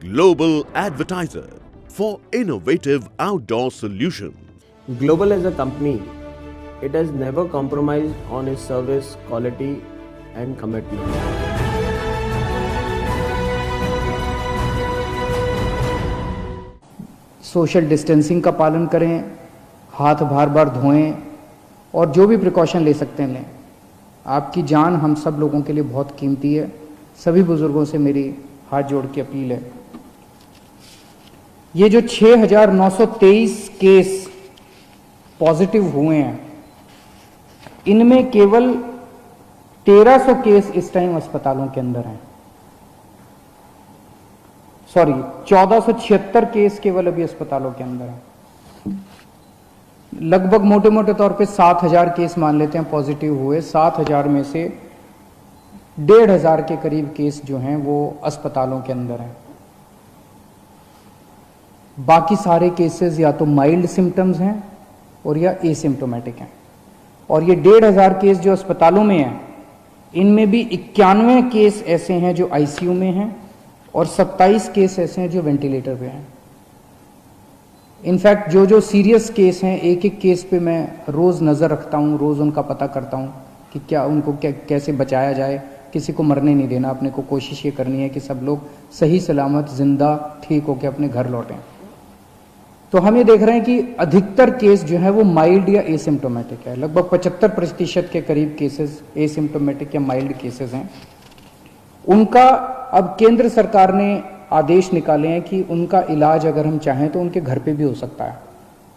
Global Advertiser for innovative outdoor solutions. Global as a company, it has never compromised on its service, quality and commitment. Social distancing का पालन करें, हाथ बार बार धोएं और जो भी प्रिकॉशन ले सकते हैं लें। आपकी जान हम सब लोगों के लिए बहुत कीमती है। सभी बुजुर्गों से मेरी हाथ जोड़ के अपील है। ये जो 6,923 केस पॉजिटिव हुए हैं, इनमें केवल 1,300 केस इस टाइम अस्पतालों के अंदर हैं। 1,476 केस केवल अभी अस्पतालों के अंदर हैं। लगभग मोटे मोटे तौर पे 7,000 केस मान लेते हैं पॉजिटिव हुए। 7,000 में से 1,500 के करीब केस जो हैं वो अस्पतालों के अंदर हैं। बाकी सारे केसेस या तो माइल्ड सिम्टम्स हैं और या एसिम्टोमेटिक हैं। और ये 1,500 केस जो अस्पतालों में हैं, इनमें भी 91 केस ऐसे हैं जो आईसीयू में हैं और 27 केस ऐसे हैं जो वेंटिलेटर पे हैं। इनफैक्ट जो सीरियस केस हैं, एक एक केस पे मैं रोज़ नज़र रखता हूँ, रोज़ उनका पता करता हूँ कि क्या उनको कैसे बचाया जाए। किसी को मरने नहीं देना, अपने को कोशिश ये करनी है कि सब लोग सही सलामत जिंदा ठीक होकर अपने घर लौटें। तो हम ये देख रहे हैं कि अधिकतर केस जो है वो माइल्ड या एसिम्टोमेटिक है। लगभग 75% के करीब केसेस एसिम्टोमेटिक या माइल्ड केसेस हैं। उनका अब केंद्र सरकार ने आदेश निकाले हैं कि उनका इलाज अगर हम चाहें तो उनके घर पे भी हो सकता है,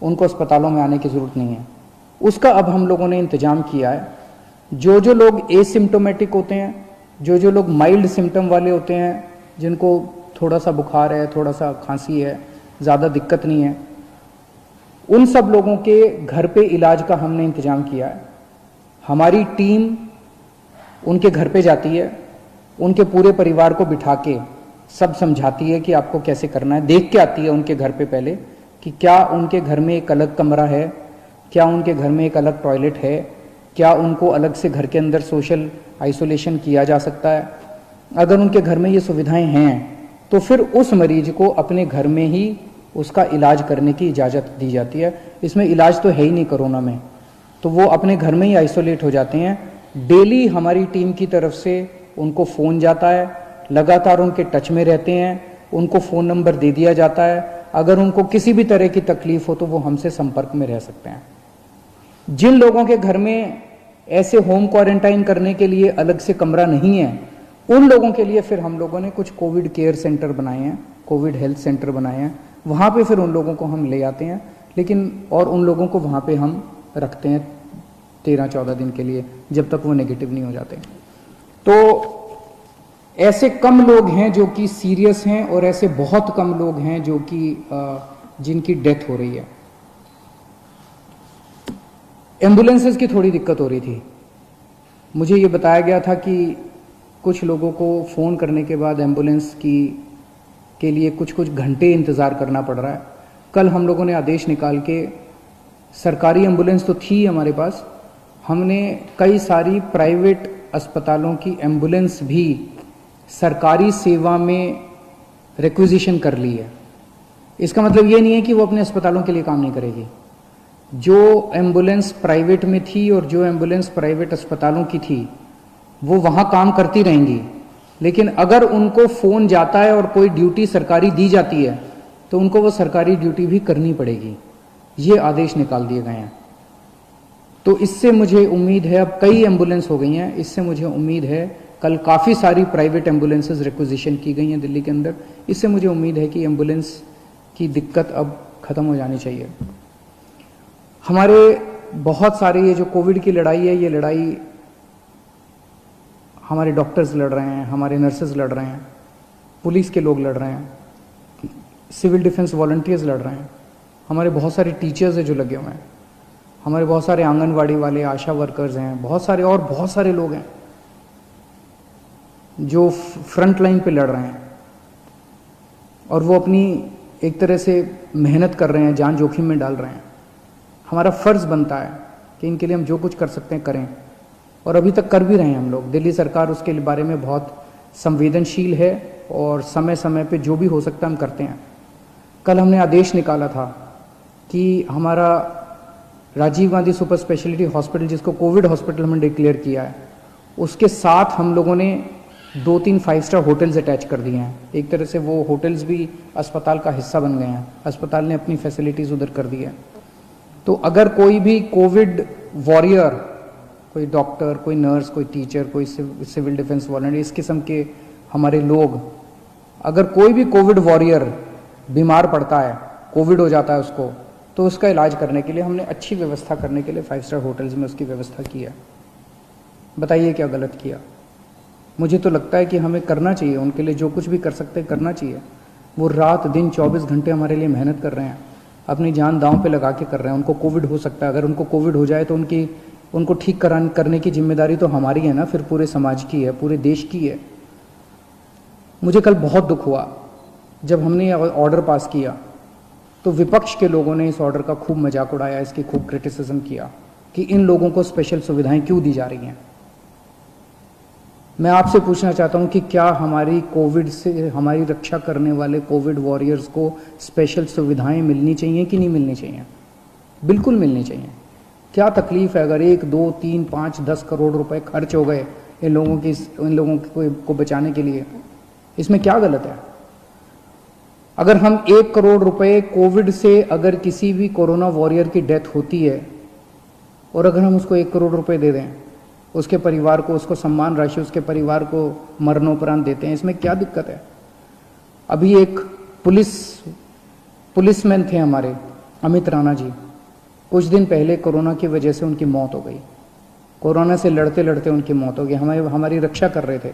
उनको अस्पतालों में आने की ज़रूरत नहीं है। उसका अब हम लोगों ने इंतजाम किया है। जो लोग एसिम्टोमेटिक होते हैं, जो लोग माइल्ड सिम्टम वाले होते हैं, जिनको थोड़ा सा बुखार है, थोड़ा सा खांसी है, ज़्यादा दिक्कत नहीं है, उन सब लोगों के घर पे इलाज का हमने इंतजाम किया है। हमारी टीम उनके घर पे जाती है, उनके पूरे परिवार को बिठा के सब समझाती है कि आपको कैसे करना है। देख के आती है उनके घर पे पहले कि क्या उनके घर में एक अलग कमरा है, क्या उनके घर में एक अलग टॉयलेट है, क्या उनको अलग से घर के अंदर सोशल आइसोलेशन किया जा सकता है। अगर उनके घर में ये सुविधाएं हैं तो फिर उस मरीज को अपने घर में ही उसका इलाज करने की इजाज़त दी जाती है। इसमें इलाज तो है ही नहीं कोरोना में, तो वो अपने घर में ही आइसोलेट हो जाते हैं। डेली हमारी टीम की तरफ से उनको फ़ोन जाता है, लगातार उनके टच में रहते हैं, उनको फ़ोन नंबर दे दिया जाता है। अगर उनको किसी भी तरह की तकलीफ हो तो वो हमसे संपर्क में रह सकते हैं। जिन लोगों के घर में ऐसे होम क्वारंटाइन करने के लिए अलग से कमरा नहीं है, उन लोगों के लिए फिर हम लोगों ने कुछ कोविड केयर सेंटर बनाए हैं, कोविड हेल्थ सेंटर बनाए हैं। वहाँ पे फिर उन लोगों को हम ले आते हैं, लेकिन और उन लोगों को वहाँ पे हम रखते हैं 13-14 दिन के लिए, जब तक वो नेगेटिव नहीं हो जाते। तो ऐसे कम लोग हैं जो कि सीरियस हैं और ऐसे बहुत कम लोग हैं जो कि जिनकी डेथ हो रही है। एम्बुलेंसेस की थोड़ी दिक्कत हो रही थी। मुझे ये बताया गया था कि कुछ लोगों को फ़ोन करने के बाद एम्बुलेंस के लिए कुछ घंटे इंतज़ार करना पड़ रहा है। कल हम लोगों ने आदेश निकाल के, सरकारी एम्बुलेंस तो थी हमारे पास, हमने कई सारी प्राइवेट अस्पतालों की एम्बुलेंस भी सरकारी सेवा में रिक्विजिशन कर ली है। इसका मतलब ये नहीं है कि वो अपने अस्पतालों के लिए काम नहीं करेगी। जो एम्बुलेंस प्राइवेट में थी और जो एम्बुलेंस प्राइवेट अस्पतालों की थी, वो वहाँ काम करती रहेंगी, लेकिन अगर उनको फ़ोन जाता है और कोई ड्यूटी सरकारी दी जाती है तो उनको वो सरकारी ड्यूटी भी करनी पड़ेगी। ये आदेश निकाल दिए गए हैं। तो इससे मुझे उम्मीद है, अब कई एम्बुलेंस हो गई हैं, इससे मुझे उम्मीद है, कल काफ़ी सारी प्राइवेट एम्बुलेंसेस रिक्विजिशन की गई हैं दिल्ली के अंदर। इससे मुझे उम्मीद है कि एम्बुलेंस की दिक्कत अब ख़त्म हो जानी चाहिए। हमारे बहुत सारे ये जो कोविड की लड़ाई है, ये लड़ाई हमारे डॉक्टर्स लड़ रहे हैं, हमारे नर्सेज लड़ रहे हैं, पुलिस के लोग लड़ रहे हैं, सिविल डिफेंस वॉलंटियर्स लड़ रहे हैं, हमारे बहुत सारे टीचर्स हैं जो लगे हुए हैं, हमारे बहुत सारे आंगनवाड़ी वाले, आशा वर्कर्स हैं, बहुत सारे लोग हैं जो फ्रंट लाइन पे लड़ रहे हैं और वो अपनी एक तरह से मेहनत कर रहे हैं, जान जोखिम में डाल रहे हैं। हमारा फ़र्ज़ बनता है कि इनके लिए हम जो कुछ कर सकते हैं करें, और अभी तक कर भी रहे हैं हम लोग। दिल्ली सरकार उसके बारे में बहुत संवेदनशील है और समय समय पे जो भी हो सकता है हम करते हैं। कल हमने आदेश निकाला था कि हमारा Rajiv Gandhi super speciality hospital, जिसको कोविड हॉस्पिटल हमने डिक्लेयर किया है, उसके साथ हम लोगों ने 2-3 5 स्टार होटल्स अटैच कर दिए हैं। एक तरह से वो होटल्स भी अस्पताल का हिस्सा बन गए हैं। अस्पताल ने अपनी फैसिलिटीज़ उधर कर दी है। तो अगर कोई भी कोविड वॉरियर, कोई डॉक्टर, कोई नर्स, कोई टीचर, कोई सिविल डिफेंस वॉलंटियर, इस किस्म के हमारे लोग, अगर कोई भी कोविड वॉरियर बीमार पड़ता है, कोविड हो जाता है उसको, तो उसका इलाज करने के लिए हमने अच्छी व्यवस्था करने के लिए 5 स्टार होटल्स में उसकी व्यवस्था की है। बताइए क्या गलत किया? मुझे तो लगता है कि हमें करना चाहिए, उनके लिए जो कुछ भी कर सकते हैं करना चाहिए। वो रात दिन 24 घंटे हमारे लिए मेहनत कर रहे हैं, अपनी जान दांव पे लगा के कर रहे हैं। उनको कोविड हो सकता है, अगर उनको कोविड हो जाए तो उनको ठीक करने की जिम्मेदारी तो हमारी है ना, फिर पूरे समाज की है, पूरे देश की है। मुझे कल बहुत दुख हुआ जब हमने ऑर्डर पास किया तो विपक्ष के लोगों ने इस ऑर्डर का खूब मजाक उड़ाया, इसकी खूब क्रिटिसिज्म किया कि इन लोगों को स्पेशल सुविधाएं क्यों दी जा रही हैं। मैं आपसे पूछना चाहता हूं कि क्या हमारी कोविड से हमारी रक्षा करने वाले कोविड वॉरियर्स को स्पेशल सुविधाएं मिलनी चाहिए कि नहीं मिलनी चाहिए? बिल्कुल मिलनी चाहिए। क्या तकलीफ है अगर 1, 2, 3, 5, 10 करोड़ रुपए खर्च हो गए इन लोगों को बचाने के लिए? इसमें क्या गलत है? अगर हम 1 करोड़ रुपए कोविड से, अगर किसी भी कोरोना वॉरियर की डेथ होती है और अगर हम उसको 1 करोड़ रुपए दे दें, उसके परिवार को, उसको सम्मान राशि उसके परिवार को मरणोपरांत देते हैं, इसमें क्या दिक्कत है? अभी एक पुलिसमैन थे हमारे, अमित राणा जी, कुछ दिन पहले कोरोना की वजह से उनकी मौत हो गई। कोरोना से लड़ते लड़ते उनकी मौत हो गई। हमारी रक्षा कर रहे थे।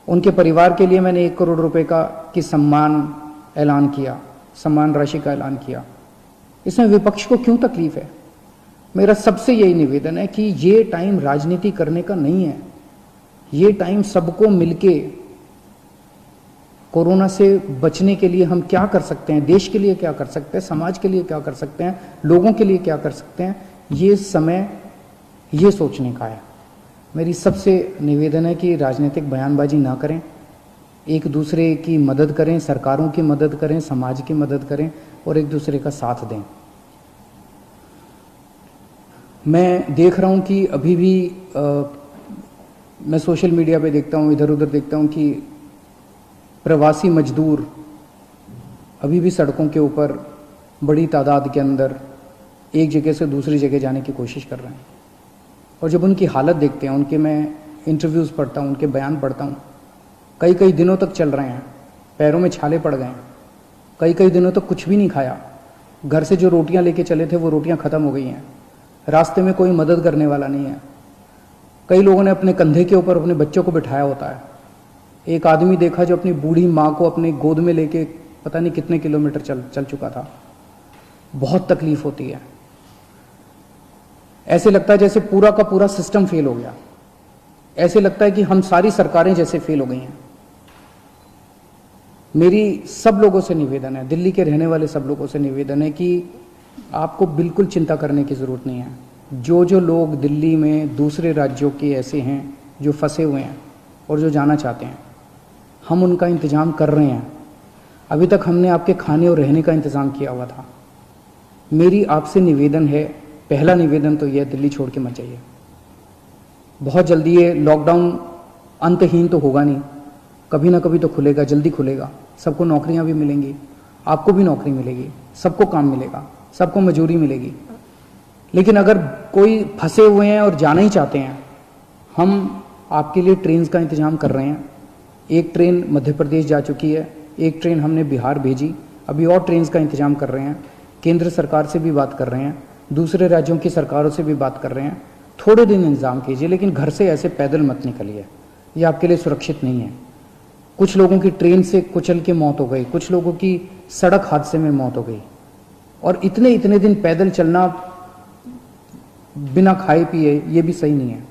उनके परिवार के लिए मैंने 1 करोड़ रुपए की सम्मान राशि का ऐलान किया। इसमें विपक्ष को क्यों तकलीफ है? मेरा सबसे यही निवेदन है कि ये टाइम राजनीति करने का नहीं है। ये टाइम सबको मिलके कोरोना से बचने के लिए हम क्या कर सकते हैं, देश के लिए क्या कर सकते हैं, समाज के लिए क्या कर सकते हैं, लोगों के लिए क्या कर सकते हैं, ये समय ये सोचने का है। मेरी सबसे निवेदन है कि राजनीतिक बयानबाजी ना करें, एक दूसरे की मदद करें, सरकारों की मदद करें, समाज की मदद करें और एक दूसरे का साथ दें। मैं देख रहा हूं कि अभी भी मैं सोशल मीडिया पे देखता हूं, इधर उधर देखता हूं कि प्रवासी मजदूर अभी भी सड़कों के ऊपर बड़ी तादाद के अंदर एक जगह से दूसरी जगह जाने की कोशिश कर रहे हैं। और जब उनकी हालत देखते हैं, उनके मैं इंटरव्यूज़ पढ़ता हूं, उनके बयान पढ़ता हूं, कई कई दिनों तक चल रहे हैं, पैरों में छाले पड़ गए हैं, कई कई दिनों तक कुछ भी नहीं खाया, घर से जो रोटियां लेके चले थे वो रोटियां ख़त्म हो गई हैं, रास्ते में कोई मदद करने वाला नहीं है। कई लोगों ने अपने कंधे के ऊपर अपने बच्चों को बिठाया होता है। एक आदमी देखा जो अपनी बूढ़ी माँ को अपने गोद में लेके पता नहीं कितने किलोमीटर चल चुका था। बहुत तकलीफ होती है। ऐसे लगता है जैसे पूरा का पूरा सिस्टम फेल हो गया। ऐसे लगता है कि हम सारी सरकारें जैसे फेल हो गई हैं। मेरी सब लोगों से निवेदन है, दिल्ली के रहने वाले सब लोगों से निवेदन है कि आपको बिल्कुल चिंता करने की ज़रूरत नहीं है। जो लोग दिल्ली में दूसरे राज्यों के ऐसे हैं जो फंसे हुए हैं और जो जाना चाहते हैं, हम उनका इंतज़ाम कर रहे हैं। अभी तक हमने आपके खाने और रहने का इंतज़ाम किया हुआ था। मेरी आपसे निवेदन है, पहला निवेदन तो यह, दिल्ली छोड़ के मत जाइए। बहुत जल्दी ये लॉकडाउन अंतहीन तो होगा नहीं, कभी ना कभी तो खुलेगा, जल्दी खुलेगा। सबको नौकरियां भी मिलेंगी, आपको भी नौकरी मिलेगी, सबको काम मिलेगा, सबको मजदूरी मिलेगी। लेकिन अगर कोई फंसे हुए हैं और जाना ही चाहते हैं, हम आपके लिए ट्रेन का इंतज़ाम कर रहे हैं। एक ट्रेन मध्य प्रदेश जा चुकी है, एक ट्रेन हमने बिहार भेजी, अभी और ट्रेन का इंतज़ाम कर रहे हैं। केंद्र सरकार से भी बात कर रहे हैं, दूसरे राज्यों की सरकारों से भी बात कर रहे हैं। थोड़े दिन इंतज़ाम कीजिए, लेकिन घर से ऐसे पैदल मत निकलिए, ये आपके लिए सुरक्षित नहीं है। कुछ लोगों की ट्रेन से कुचल के मौत हो गई, कुछ लोगों की सड़क हादसे में मौत हो गई, और इतने दिन पैदल चलना बिना खाए पिए, ये भी सही नहीं है।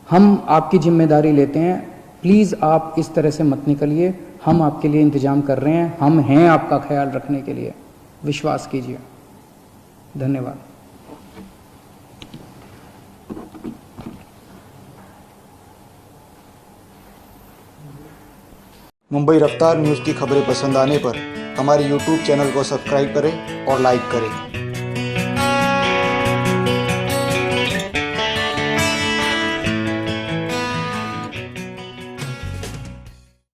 हम आपकी जिम्मेदारी लेते हैं, प्लीज़ आप इस तरह से मत निकलिए। हम आपके लिए इंतज़ाम कर रहे हैं, हम हैं आपका ख्याल रखने के लिए, विश्वास कीजिए। धन्यवाद। मुंबई रफ्तार न्यूज़ की खबरें पसंद आने पर हमारे YouTube चैनल को सब्सक्राइब करें और लाइक करें।